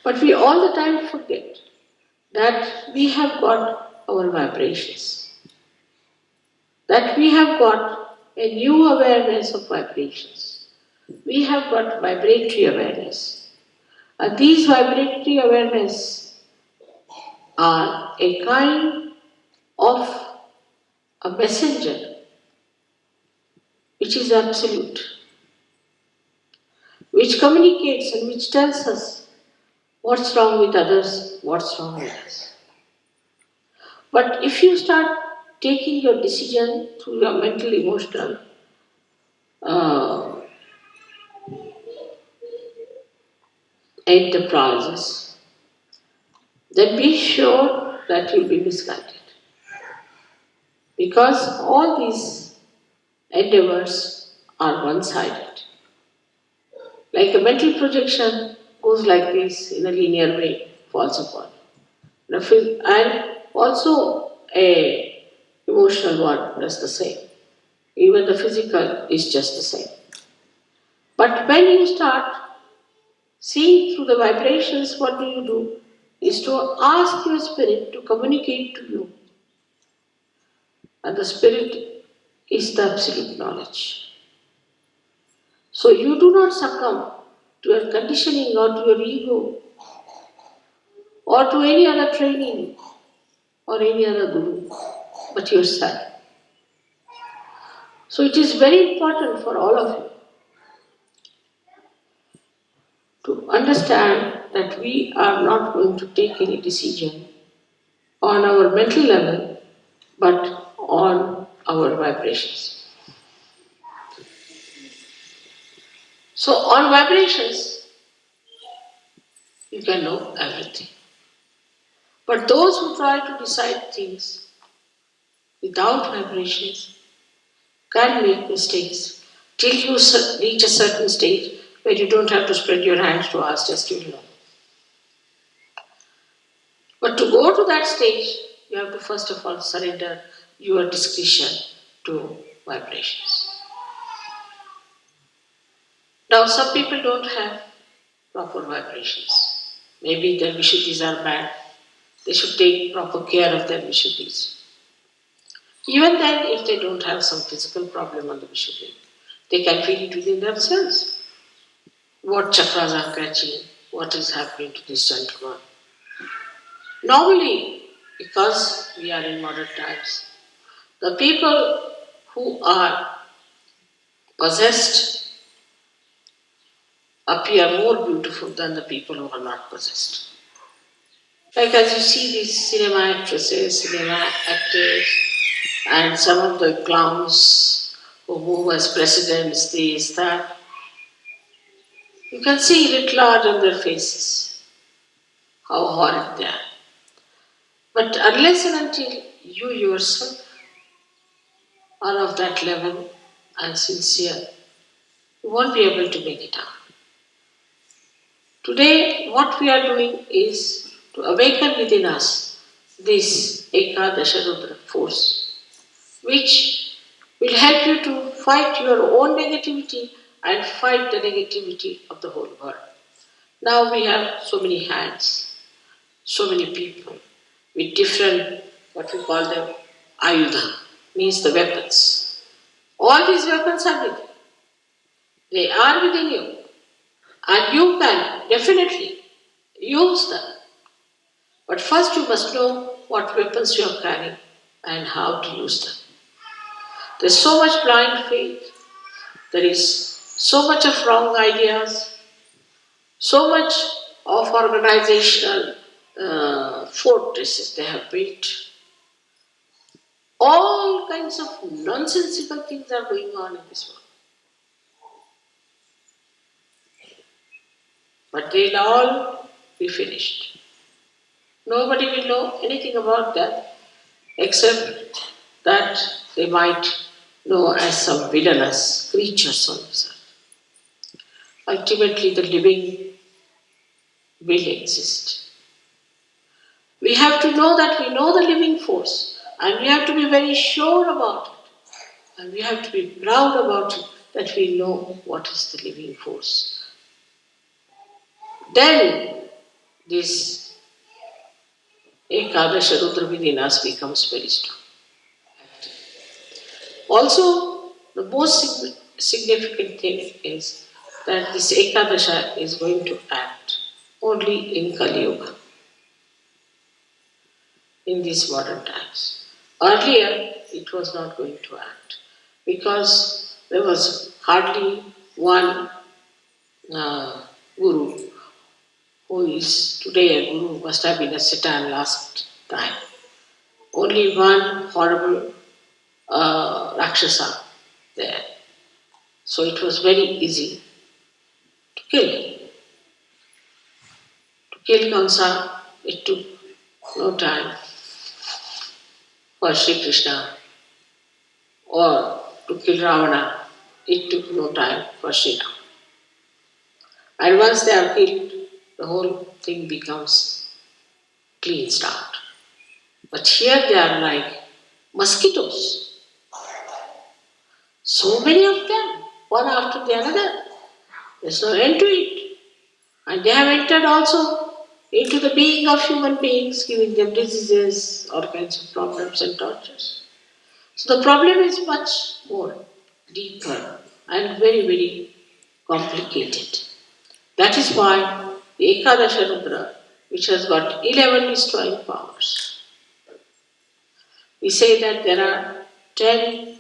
But we all the time forget that we have got our vibrations, that we have got a new awareness of vibrations. We have got vibratory awareness. And these vibratory awareness are a kind of a messenger which is absolute, which communicates and which tells us what's wrong with others, what's wrong with us. But if you start taking your decision through your mental, emotional uh, enterprises, then be sure that you'll be misguided. Because all these endeavors are one-sided. Like a mental projection goes like this in a linear way, falls apart. And also a emotional one does the same. Even the physical is just the same. But when you start seeing through the vibrations, what do? Is to ask your spirit to communicate to you. And the spirit is the absolute knowledge. So you do not succumb to your conditioning or to your ego or to any other training or any other guru, but yourself. So it is very important for all of you to understand that we are not going to take any decision on our mental level, but on our vibrations. So on vibrations, you can know everything. But those who try to decide things without vibrations can make mistakes till you reach a certain stage where you don't have to spread your hands to ask, just you know. But to go to that stage, you have to first of all surrender your discretion to vibrations. Now, some people don't have proper vibrations. Maybe their Vishuddhis are bad. They should take proper care of their Vishuddhis. Even then, if they don't have some physical problem on the Vishuddhi, they can feel it within themselves. What chakras are catching, what is happening to this gentleman. Normally, because we are in modern times, the people who are possessed appear more beautiful than the people who are not possessed. Like as you see these cinema actresses, cinema actors, and some of the clowns who move as presidents, this, that, you can see it large on their faces, how horrid they are. But unless and until you yourself are of that level and sincere, you won't be able to make it out. Today, what we are doing is to awaken within us this Ekadesha Rudra force, which will help you to fight your own negativity and fight the negativity of the whole world. Now we have so many hands, so many people with different, what we call them, ayudha, means the weapons. All these weapons are within. They are within you. And you can definitely use them. But first you must know what weapons you are carrying and how to use them. There's so much blind faith. There is so much of wrong ideas, so much of organizational fortresses they have built. All kinds of nonsensical things are going on in this world. But they'll all be finished. Nobody will know anything about that except that they might know as some villainous creatures on the earth. Ultimately, the living will exist. We have to know that we know the living force, and we have to be very sure about it, and we have to be proud about it, that we know what is the living force. Then this Ekadesha Rudra within us becomes very strong. Also, the most significant thing is that this Ekadesha is going to act only in Kali Yuga, in these modern times. Earlier, it was not going to act because there was hardly one guru who is today a guru, must have been a Satan last time. Only one horrible Rakshasa there. So it was very easy to kill. To kill Kamsa, it took no time for Sri Krishna, or to kill Ravana, it took no time for Sri Ram. And once they are killed, the whole thing becomes clean start. But here they are like mosquitoes. So many of them, one after the other. There's no end to it. And they have entered also into the being of human beings, giving them diseases, all kinds of problems and tortures. So the problem is much more deeper and very, very complicated. That is why the Ekadasha Rudra, which has got 11 destroying powers, we say that there are 10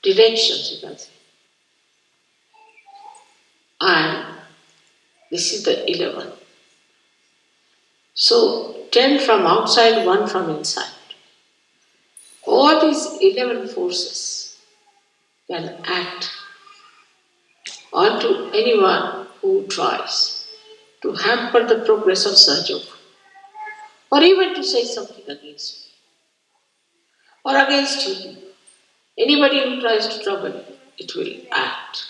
directions, you can say. And this is the 11. So 10 from outside, 1 from inside. All these 11 forces can act onto anyone who tries to hamper the progress of Sahaja Yoga, or even to say something against me, or against you. Anybody who tries to trouble you, it will act.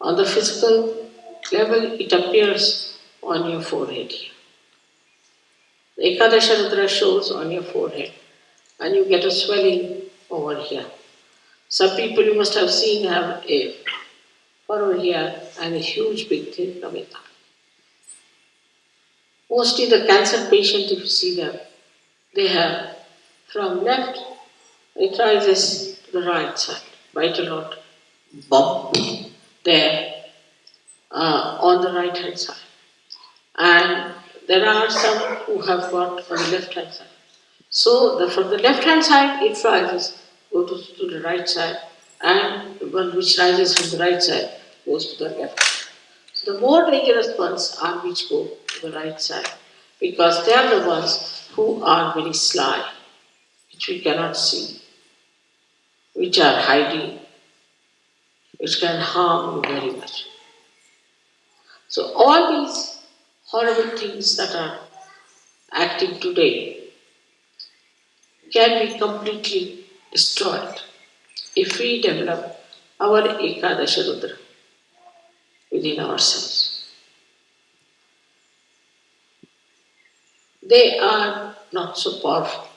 On the physical level, it appears on your forehead here. The Ekadasha Rudra shows on your forehead, and you get a swelling over here. Some people you must have seen have a furrow here and a huge big thing coming up. Mostly the cancer patient, if you see them, they have from left, it rises to the right side, quite a lot, bump there on the right hand side. And there are some who have got on the left hand side. So from the left hand side it rises, goes to the right side, and the one which rises from the right side goes to the left. So the more dangerous ones are which go to the right side, because they are the ones who are very sly, which we cannot see, which are hiding, which can harm you very much. So all these horrible things that are acting today can be completely destroyed if we develop our Ekadasha Rudra within ourselves. They are not so powerful.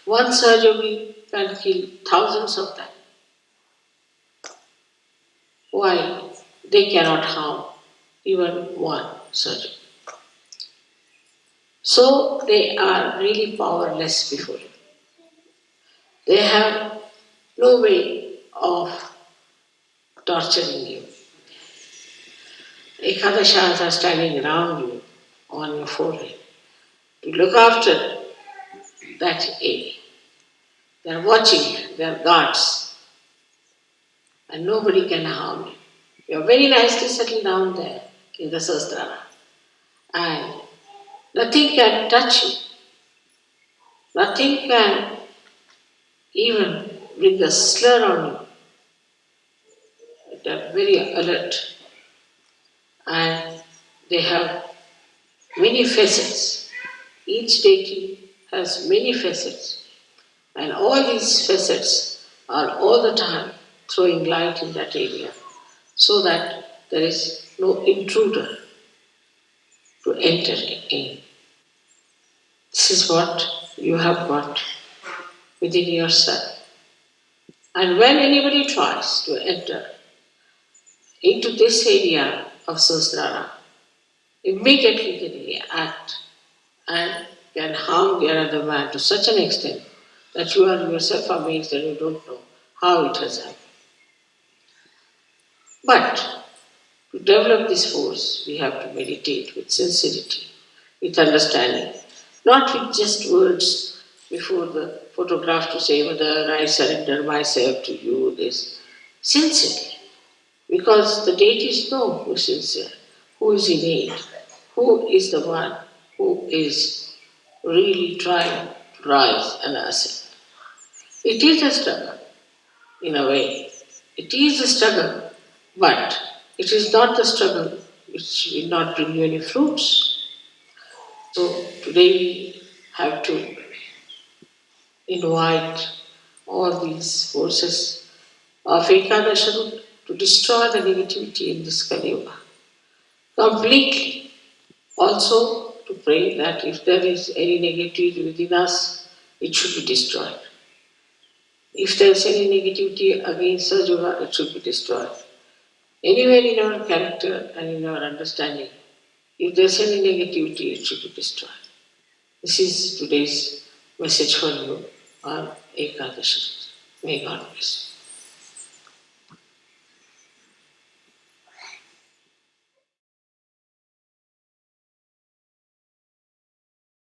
One Sahaja Yogi can kill thousands of them. Why? They cannot harm even one Sahaja Yogi. So they are really powerless before you. They have no way of torturing you. Ekadashas are standing around you on your forehead to look after that area. They are watching, they are guards, and nobody can harm you. You are very nicely settled down there in the Sahasrara, and nothing can touch you. Nothing can even bring a slur on you. They are very alert, and they have many facets. Each deity has many facets, and all these facets are all the time throwing light in that area so that there is no intruder to enter in. This is what you have got within yourself. And when anybody tries to enter into this area of Sahasrara, immediately they react and can harm the other man to such an extent that you are yourself amazed and you don't know how it has happened. But to develop this force, we have to meditate with sincerity, with understanding, not with just words before the photograph to say, Mother, I surrender myself to you, this. Sincerely. Because the deities know who is sincere, who is innate, who is the one who is really trying to rise and ascend. It is a struggle, in a way. It is a struggle, but it is not the struggle which will not bring you any fruits. So today we have to invite all these forces of Ekadesha Rudra to destroy the negativity in this Kali Yuga completely. Also to pray that if there is any negativity within us, it should be destroyed. If there is any negativity against Sahaja, it should be destroyed. Anywhere in our character and in our understanding, if there is any negativity, it should be destroyed. This is today's message for you on Ekadesha. May God bless you.